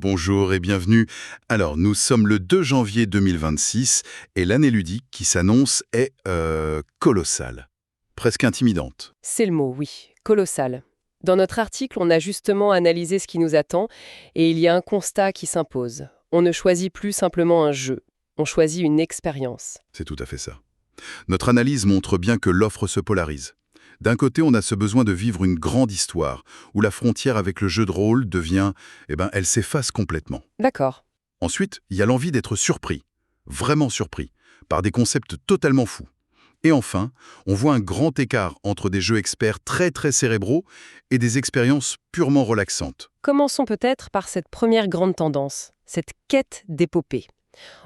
Bonjour et bienvenue. Alors, nous sommes le 2 janvier 2026 et l'année ludique qui s'annonce est colossale, presque intimidante. C'est le mot, oui. Colossal. Dans notre article, on a justement analysé ce qui nous attend et il y a un constat qui s'impose. On ne choisit plus simplement un jeu, on choisit une expérience. C'est tout à fait ça. Notre analyse montre bien que l'offre se polarise. D'un côté, on a ce besoin de vivre une grande histoire, où la frontière avec le jeu de rôle devient, elle s'efface complètement. D'accord. Ensuite, il y a l'envie d'être surpris, vraiment surpris, par des concepts totalement fous. Et enfin, on voit un grand écart entre des jeux experts très très cérébraux et des expériences purement relaxantes. Commençons peut-être par cette première grande tendance, cette quête d'épopée.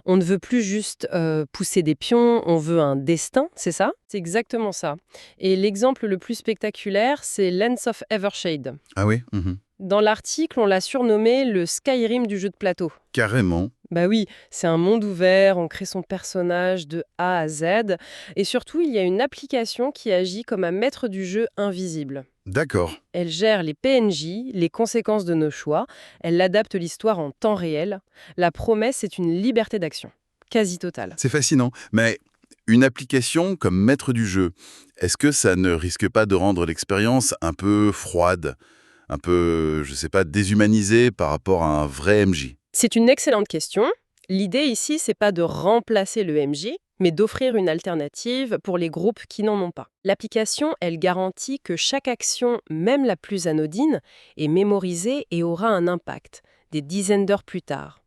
On ne veut plus juste pousser des pions, on veut un destin, c'est ça? C'est exactement ça. Et l'exemple le plus spectaculaire, c'est Lens of Evershade. Ah oui. Mhm. Dans l'article, on l'a surnommé le Skyrim du jeu de plateau. Carrément. Bah oui, c'est un monde ouvert, on crée son personnage de A à Z, et surtout il y a une application qui agit comme un maître du jeu invisible. D'accord. Elle gère les PNJ, les conséquences de nos choix, elle adapte l'histoire en temps réel. La promesse, c'est une liberté d'action, quasi totale. C'est fascinant. Mais une application comme maître du jeu, est-ce que ça ne risque pas de rendre l'expérience un peu froide, un peu, je sais pas, déshumanisée par rapport à un vrai MJ? C'est une excellente question. L'idée ici, c'est pas de remplacer le MJ, mais d'offrir une alternative pour les groupes qui n'en ont pas. L'application, elle garantit que chaque action, même la plus anodine, est mémorisée et aura un impact, des dizaines d'heures plus tard.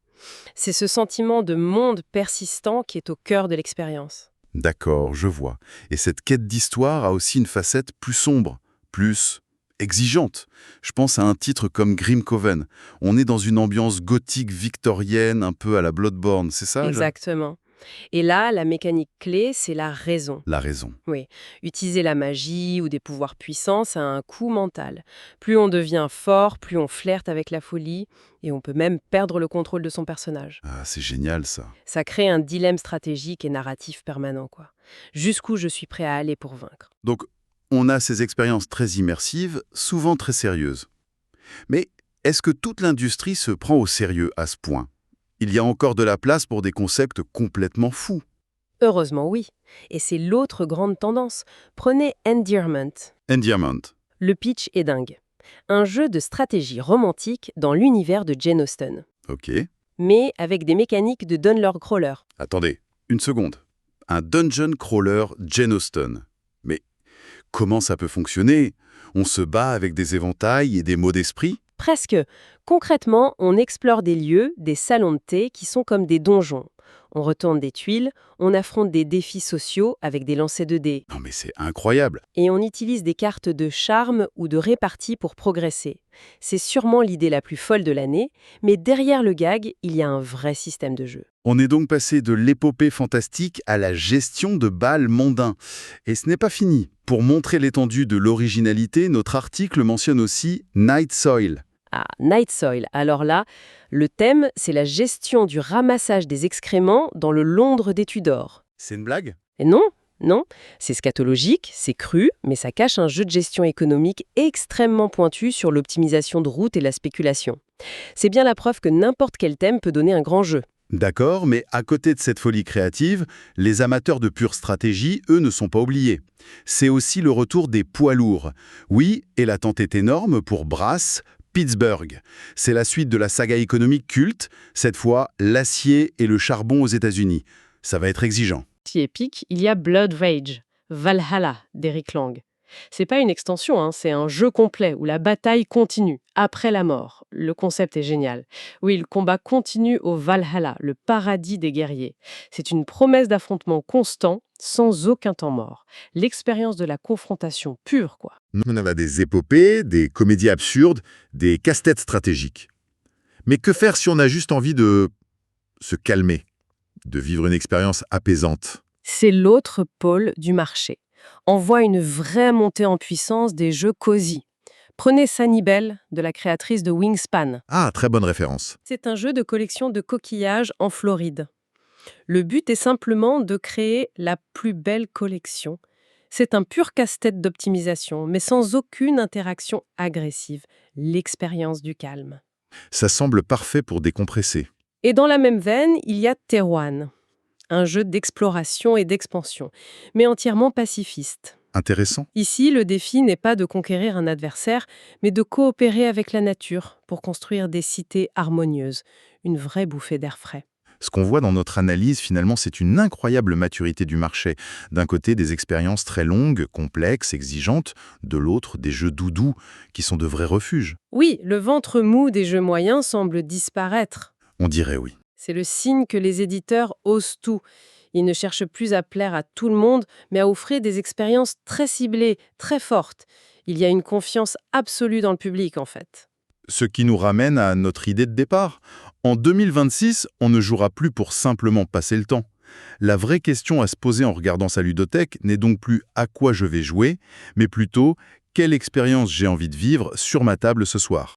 C'est ce sentiment de monde persistant qui est au cœur de l'expérience. D'accord, je vois. Et cette quête d'histoire a aussi une facette plus sombre, plus exigeante. Je pense à un titre comme Grim Coven. On est dans une ambiance gothique victorienne, un peu à la Bloodborne, c'est ça, Exactement. Et là, la mécanique clé, c'est la raison. La raison. Oui, utiliser la magie ou des pouvoirs puissants, ça a un coût mental. Plus on devient fort, plus on flirte avec la folie, et on peut même perdre le contrôle de son personnage. Ah, c'est génial ça. Ça crée un dilemme stratégique et narratif permanent, quoi. Jusqu'où je suis prêt à aller pour vaincre. Donc, on a ces expériences très immersives, souvent très sérieuses. Mais est-ce que toute l'industrie se prend au sérieux à ce point? Il y a encore de la place pour des concepts complètement fous. Heureusement, oui. Et c'est l'autre grande tendance. Prenez Endearment. Endearment. Le pitch est dingue. Un jeu de stratégie romantique dans l'univers de Jane Austen, Ok. mais avec des mécaniques de Dunlord Crawler. Attendez, une seconde. Un dungeon crawler Jane Austen. Mais comment ça peut fonctionner? On se bat avec des éventails et des mots d'esprit? Presque. Concrètement, on explore des lieux, des salons de thé qui sont comme des donjons. On retourne des tuiles, on affronte des défis sociaux avec des lancers de dés. Non mais c'est incroyable. Et on utilise des cartes de charme ou de répartie pour progresser. C'est sûrement l'idée la plus folle de l'année, mais derrière le gag, il y a un vrai système de jeu. On est donc passé de l'épopée fantastique à la gestion de bals mondains. Et ce n'est pas fini. Pour montrer l'étendue de l'originalité, notre article mentionne aussi Night Soil. Ah, Night Soil. Alors là, le thème, c'est la gestion du ramassage des excréments dans le Londres des Tudors. C'est une blague? Et non, non, c'est scatologique, c'est cru, mais ça cache un jeu de gestion économique extrêmement pointu sur l'optimisation de route et la spéculation. C'est bien la preuve que n'importe quel thème peut donner un grand jeu. D'accord, mais à côté de cette folie créative, les amateurs de pure stratégie, eux, ne sont pas oubliés. C'est aussi le retour des poids lourds. Oui, et l'attente est énorme pour Brass, Pittsburgh. C'est la suite de la saga économique culte, cette fois l'acier et le charbon aux États-Unis. Ça va être exigeant. Si épique, il y a Blood Rage, Valhalla d'Eric Lang. C'est pas une extension, c'est un jeu complet où la bataille continue, après la mort. Le concept est génial. Oui, le combat continue au Valhalla, le paradis des guerriers. C'est une promesse d'affrontement constant, sans aucun temps mort. L'expérience de la confrontation pure, quoi. On a des épopées, des comédies absurdes, des casse-têtes stratégiques. Mais que faire si on a juste envie de se calmer, de vivre une expérience apaisante? C'est l'autre pôle du marché. On voit une vraie montée en puissance des jeux cosy. Prenez Sanibel, de la créatrice de Wingspan. Ah, très bonne référence. C'est un jeu de collection de coquillages en Floride. Le but est simplement de créer la plus belle collection. C'est un pur casse-tête d'optimisation, mais sans aucune interaction agressive. L'expérience du calme. Ça semble parfait pour décompresser. Et dans la même veine, il y a Teruan, un jeu d'exploration et d'expansion, mais entièrement pacifiste. Intéressant. Ici, le défi n'est pas de conquérir un adversaire, mais de coopérer avec la nature pour construire des cités harmonieuses, une vraie bouffée d'air frais. Ce qu'on voit dans notre analyse, finalement, c'est une incroyable maturité du marché. D'un côté, des expériences très longues, complexes, exigeantes. De l'autre, des jeux doudous, qui sont de vrais refuges. Oui, le ventre mou des jeux moyens semble disparaître. On dirait oui. C'est le signe que les éditeurs osent tout. Ils ne cherchent plus à plaire à tout le monde, mais à offrir des expériences très ciblées, très fortes. Il y a une confiance absolue dans le public, en fait. Ce qui nous ramène à notre idée de départ. En 2026, on ne jouera plus pour simplement passer le temps. La vraie question à se poser en regardant sa ludothèque n'est donc plus à quoi je vais jouer, mais plutôt quelle expérience j'ai envie de vivre sur ma table ce soir.